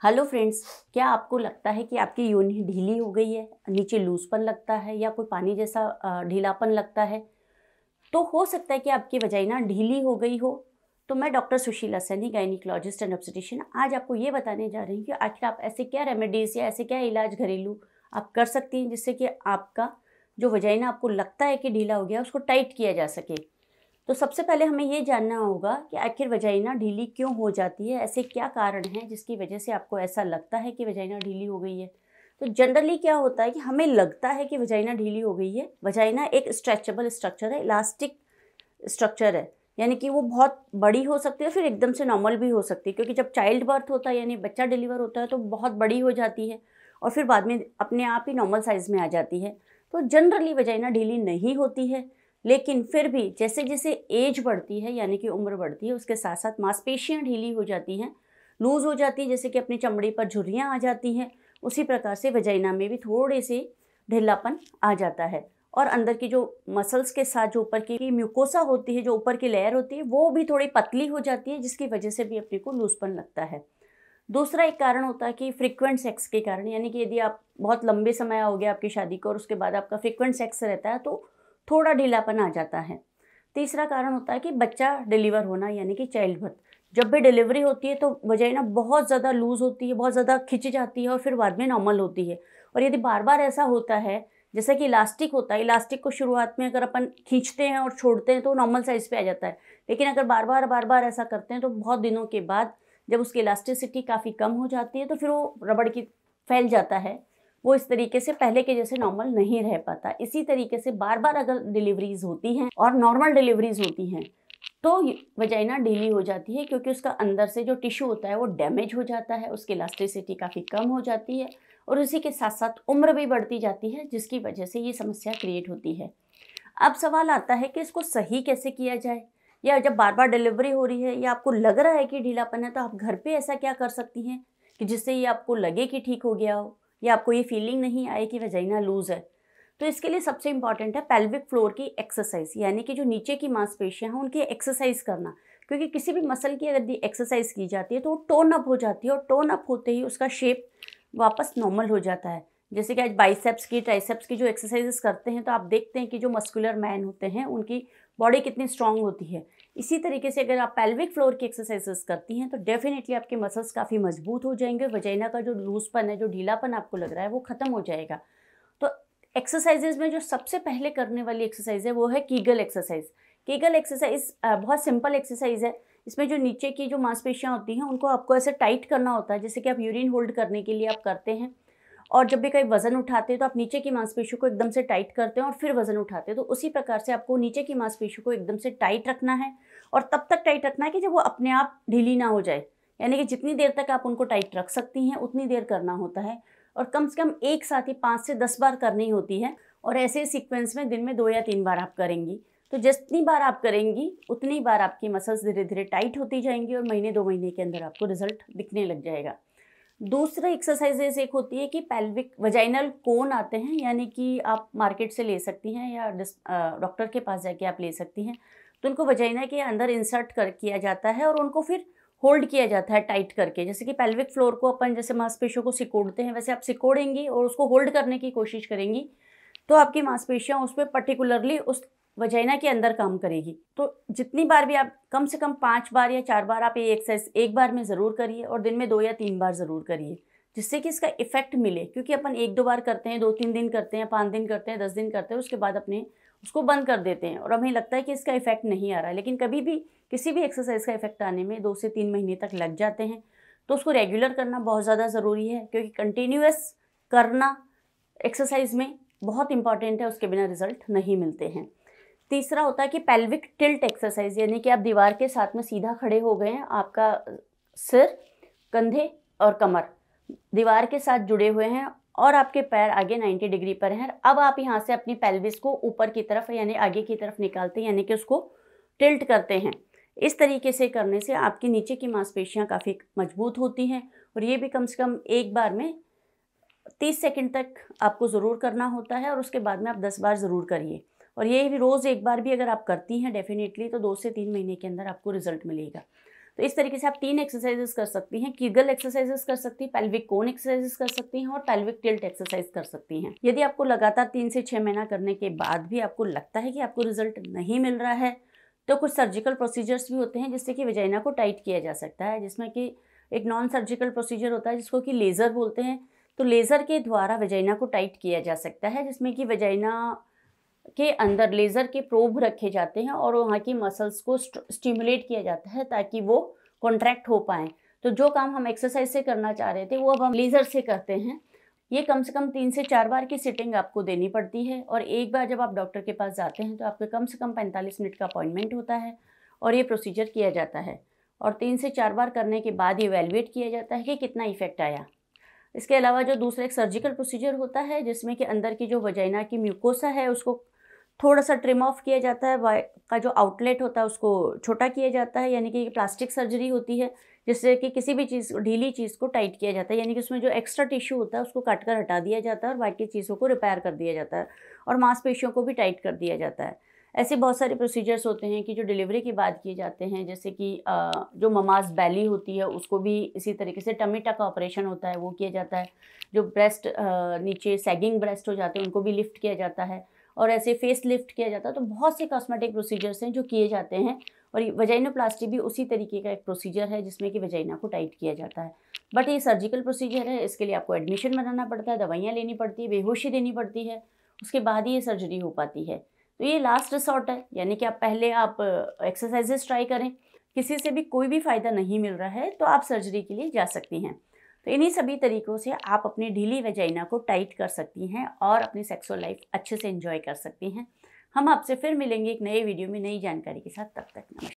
Hello friends, क्या आपको लगता है कि आपकी योनि ढीली हो गई है, नीचे लूजपन लगता है या कोई पानी जैसा ढीलापन लगता है? तो हो सकता है कि आपकी वजाइना ढीली हो गई हो। तो मैं doctor Sushila Saini, gynaecologist and obstetrician, आज आपको ये बताने जा रही हूँ कि आखिर आप ऐसे क्या रेमेडीज़ या ऐसे क्या इलाज घरेलू आप कर सकती हैं जिससे कि आपका जो वजाइना आपको लगता है कि ढीला हो गया उसको टाइट किया जा सके। तो सबसे पहले हमें ये जानना होगा कि आखिर वजाइना ढीली क्यों हो जाती है, ऐसे क्या कारण हैं जिसकी वजह से आपको ऐसा लगता है कि वजाइना ढीली हो गई है। तो जनरली क्या होता है कि हमें लगता है कि वजाइना ढीली हो गई है। वजाइना एक स्ट्रेचेबल स्ट्रक्चर है, इलास्टिक स्ट्रक्चर है, यानी कि वो बहुत बड़ी हो सकती है, फिर एकदम से नॉर्मल भी हो सकती है, क्योंकि जब चाइल्ड बर्थ होता है यानी बच्चा डिलीवर होता है तो बहुत बड़ी हो जाती है और फिर बाद में अपने आप ही नॉर्मल साइज़ में आ जाती है। तो जनरली वजाइना ढीली नहीं होती है, लेकिन फिर भी जैसे जैसे एज बढ़ती है यानी कि उम्र बढ़ती है उसके साथ साथ मांसपेशियां ढीली हो जाती हैं, लूज़ हो जाती है, जैसे कि अपनी चमड़ी पर झुर्रियाँ आ जाती हैं। उसी प्रकार से वजाइना में भी थोड़े से ढीलापन आ जाता है और अंदर की जो मसल्स के साथ जो ऊपर की म्यूकोसा होती है, जो ऊपर की लेयर होती है, वो भी थोड़ी पतली हो जाती है, जिसकी वजह से भी अपने को लूजपन लगता है। दूसरा एक कारण होता है कि फ्रीक्वेंट सेक्स के कारण, यानी कि यदि आप बहुत लंबे समय हो गया आपकी शादी को और उसके बाद आपका फ्रीक्वेंट सेक्स रहता है तो थोड़ा ढीलापन आ जाता है। तीसरा कारण होता है कि बच्चा डिलीवर होना यानी कि चाइल्ड बर्थ। जब भी डिलीवरी होती है तो वजाइना बहुत ज़्यादा लूज़ होती है, बहुत ज़्यादा खिंच जाती है और फिर बाद में नॉर्मल होती है। और यदि बार बार ऐसा होता है, जैसा कि इलास्टिक होता है, इलास्टिक को शुरुआत में अगर अपन खींचते हैं और छोड़ते हैं तो नॉर्मल साइज़ पे आ जाता है, लेकिन अगर बार बार ऐसा करते हैं तो बहुत दिनों के बाद जब उसकी इलास्टिसिटी काफ़ी कम हो जाती है तो फिर वो रबड़ की फैल जाता है, वो इस तरीके से पहले के जैसे नॉर्मल नहीं रह पाता। इसी तरीके से बार बार अगर डिलीवरीज होती हैं और नॉर्मल डिलीवरीज होती हैं तो वजाइना ढीली हो जाती है, क्योंकि उसका अंदर से जो टिश्यू होता है वो डैमेज हो जाता है, उसकी इलास्टिसिटी काफ़ी कम हो जाती है और उसी के साथ साथ उम्र भी बढ़ती जाती है, जिसकी वजह से ये समस्या क्रिएट होती है। अब सवाल आता है कि इसको सही कैसे किया जाए, या जब बार बार डिलीवरी हो रही है या आपको लग रहा है कि ढीलापन है तो आप घर पे ऐसा क्या कर सकती हैं कि जिससे ये आपको लगे कि ठीक हो गया हो या आपको ये फीलिंग नहीं आए कि वजाइना लूज़ है। तो इसके लिए सबसे इम्पॉर्टेंट है पेल्विक फ्लोर की एक्सरसाइज, यानी कि जो नीचे की मांसपेशियां हैं उनकी एक्सरसाइज करना, क्योंकि किसी भी मसल की अगर एक्सरसाइज की जाती है तो वो टोन अप हो जाती है और टोन अप होते ही उसका शेप वापस नॉर्मल हो जाता है। जैसे कि आज बाइसेप्स की, ट्राइसेप्स की जो एक्सरसाइजेस करते हैं तो आप देखते हैं कि जो मस्कुलर मैन होते हैं उनकी बॉडी कितनी स्ट्रांग होती है। इसी तरीके से अगर आप पेल्विक फ्लोर की एक्सरसाइजेस करती हैं तो डेफिनेटली आपके मसल्स काफ़ी मजबूत हो जाएंगे, वजाइना का जो लूजपन है, जो ढीलापन आपको लग रहा है, वो ख़त्म हो जाएगा। तो एक्सरसाइजेज में जो सबसे पहले करने वाली एक्सरसाइज है वो है कीगल एक्सरसाइज। कीगल एक्सरसाइज बहुत सिंपल एक्सरसाइज है। इसमें जो नीचे की जो मांसपेशियां होती हैं उनको आपको ऐसे टाइट करना होता है, जैसे कि आप यूरिन होल्ड करने के लिए आप करते हैं, और जब भी कहीं वजन उठाते हैं तो आप नीचे की मांसपेशियों को एकदम से टाइट करते हैं और फिर वजन उठाते हैं। तो उसी प्रकार से आपको नीचे की मांसपेशियों को एकदम से टाइट रखना है और तब तक टाइट रखना है कि जब वो अपने आप ढीली ना हो जाए, यानी कि जितनी देर तक आप उनको टाइट रख सकती हैं उतनी देर करना होता है और कम से कम एक साथ ही 5 से 10 बार करनी होती है। और ऐसे सीक्वेंस में दिन में 2 या 3 बार आप करेंगी। तो जितनी बार आप करेंगी उतनी बार आपकी मसल्स धीरे धीरे टाइट होती जाएंगी और महीने 2 महीने के अंदर आपको रिजल्ट दिखने लग जाएगा। दूसरा एक्सरसाइजेज एक होती है कि पेल्विक वजाइनल कोन आते हैं, यानी कि आप मार्केट से ले सकती हैं या डॉक्टर के पास जाके आप ले सकती हैं। तो उनको वजाइना के अंदर इंसर्ट कर किया जाता है और उनको फिर होल्ड किया जाता है टाइट करके, जैसे कि पेल्विक फ्लोर को अपन जैसे मांसपेशियों को सिकोड़ते हैं वैसे आप सिकोड़ेंगी और उसको होल्ड करने की कोशिश करेंगी, तो आपकी मांसपेशियां उस पर पर्टिकुलरली उस वजाइना के अंदर काम करेगी। तो जितनी बार भी आप, कम से कम 5 बार या 4 बार आप ये एक्सरसाइज एक बार में ज़रूर करिए और दिन में 2 या 3 बार ज़रूर करिए, जिससे कि इसका इफेक्ट मिले। क्योंकि अपन 1-2 बार करते हैं, 2-3 दिन करते हैं, 5 दिन करते हैं, 10 दिन करते हैं, उसके बाद अपने उसको बंद कर देते हैं और हमें लगता है कि इसका इफेक्ट नहीं आ रहा है। लेकिन कभी भी किसी भी एक्सरसाइज का इफेक्ट आने में 2 से 3 महीने तक लग जाते हैं। तो उसको रेगुलर करना बहुत ज़्यादा ज़रूरी है, क्योंकि कंटिन्यूअस करना एक्सरसाइज में बहुत इंपॉर्टेंट है, उसके बिना रिजल्ट नहीं मिलते हैं। तीसरा होता है कि पेल्विक टिल्ट एक्सरसाइज, यानी कि आप दीवार के साथ में सीधा खड़े हो गए हैं, आपका सिर, कंधे और कमर दीवार के साथ जुड़े हुए हैं और आपके पैर आगे 90 डिग्री पर हैं। अब आप यहाँ से अपनी पेल्विस को ऊपर की तरफ यानी आगे की तरफ निकालते हैं, यानी कि उसको टिल्ट करते हैं। इस तरीके से करने से आपकी नीचे की मांसपेशियाँ काफ़ी मजबूत होती हैं और ये भी कम से कम एक बार में 30 सेकंड तक आपको ज़रूर करना होता है और उसके बाद में आप 10 बार ज़रूर करिए। और ये भी रोज़ एक बार भी अगर आप करती हैं डेफिनेटली तो 2 से 3 महीने के अंदर आपको रिजल्ट मिलेगा। तो इस तरीके से आप 3 एक्सरसाइजेस कर सकती हैं। कीगल एक्सरसाइजेस कर सकती हैं, पेल्विक कोन एक्सरसाइजेस कर सकती हैं और पेल्विक टिल्ट एक्सरसाइज कर सकती हैं। यदि आपको लगातार 3 से 6 महीना करने के बाद भी आपको लगता है कि आपको रिजल्ट नहीं मिल रहा है, तो कुछ सर्जिकल प्रोसीजर्स भी होते हैं जिससे कि वजाइना को टाइट किया जा सकता है, जिसमें कि एक नॉन सर्जिकल प्रोसीजर होता है जिसको कि लेज़र बोलते हैं। तो लेज़र के द्वारा वजाइना को टाइट किया जा सकता है, जिसमें कि वजाइना के अंदर लेज़र के प्रोब रखे जाते हैं और वहाँ की मसल्स को स्टिमुलेट किया जाता है ताकि वो कॉन्ट्रैक्ट हो पाएँ। तो जो काम हम एक्सरसाइज से करना चाह रहे थे वो अब हम लेज़र से करते हैं। ये कम से कम 3 से 4 बार की सिटिंग आपको देनी पड़ती है और एक बार जब आप डॉक्टर के पास जाते हैं तो आपका कम से कम 45 मिनट का अपॉइंटमेंट होता है और ये प्रोसीजर किया जाता है और 3 से 4 बार करने के बाद इवैल्यूएट किया जाता है कि कितना इफेक्ट आया। इसके अलावा जो दूसरा एक सर्जिकल प्रोसीजर होता है जिसमें कि अंदर की जो वजाइना की म्यूकोसा है उसको थोड़ा सा ट्रिम ऑफ किया जाता है, का जो आउटलेट होता है उसको छोटा किया जाता है, यानी कि प्लास्टिक सर्जरी होती है जिससे कि किसी भी चीज़ ढीली चीज़ को टाइट किया जाता है, यानी कि उसमें जो एक्स्ट्रा टिश्यू होता है उसको काट कर हटा दिया जाता है और बाकी चीज़ों को रिपेयर कर दिया जाता है और मांसपेशियों को भी टाइट कर दिया जाता है। ऐसे बहुत सारे प्रोसीजर्स होते हैं कि जो डिलीवरी के बाद किए जाते हैं, जैसे कि जो ममाज बैली होती है उसको भी इसी तरीके से टमी टक का ऑपरेशन होता है वो किया जाता है। जो ब्रेस्ट नीचे सैगिंग ब्रेस्ट हो जाते हैं उनको भी लिफ्ट किया जाता है और ऐसे फेस लिफ्ट किया जाता है। तो बहुत से कॉस्मेटिक प्रोसीजर्स हैं जो किए जाते हैं और वजाइनोप्लास्टी भी उसी तरीके का एक प्रोसीजर है जिसमें कि वजाइना को टाइट किया जाता है। बट ये सर्जिकल प्रोसीजर है, इसके लिए आपको एडमिशन बनाना पड़ता है, दवाइयाँ लेनी पड़ती है, बेहोशी देनी पड़ती है, उसके बाद ही ये सर्जरी हो पाती है। तो ये लास्ट रिसॉर्ट है, यानी कि आप पहले आप एक्सरसाइजेस ट्राई करें, किसी से भी कोई भी फ़ायदा नहीं मिल रहा है तो आप सर्जरी के लिए जा सकती हैं। तो इन्हीं सभी तरीक़ों से आप अपनी ढीली वजाइना को टाइट कर सकती हैं और अपनी सेक्सुअल लाइफ अच्छे से एंजॉय कर सकती हैं। हम आपसे फिर मिलेंगे एक नए वीडियो में नई जानकारी के साथ, तब तक नमस्कार।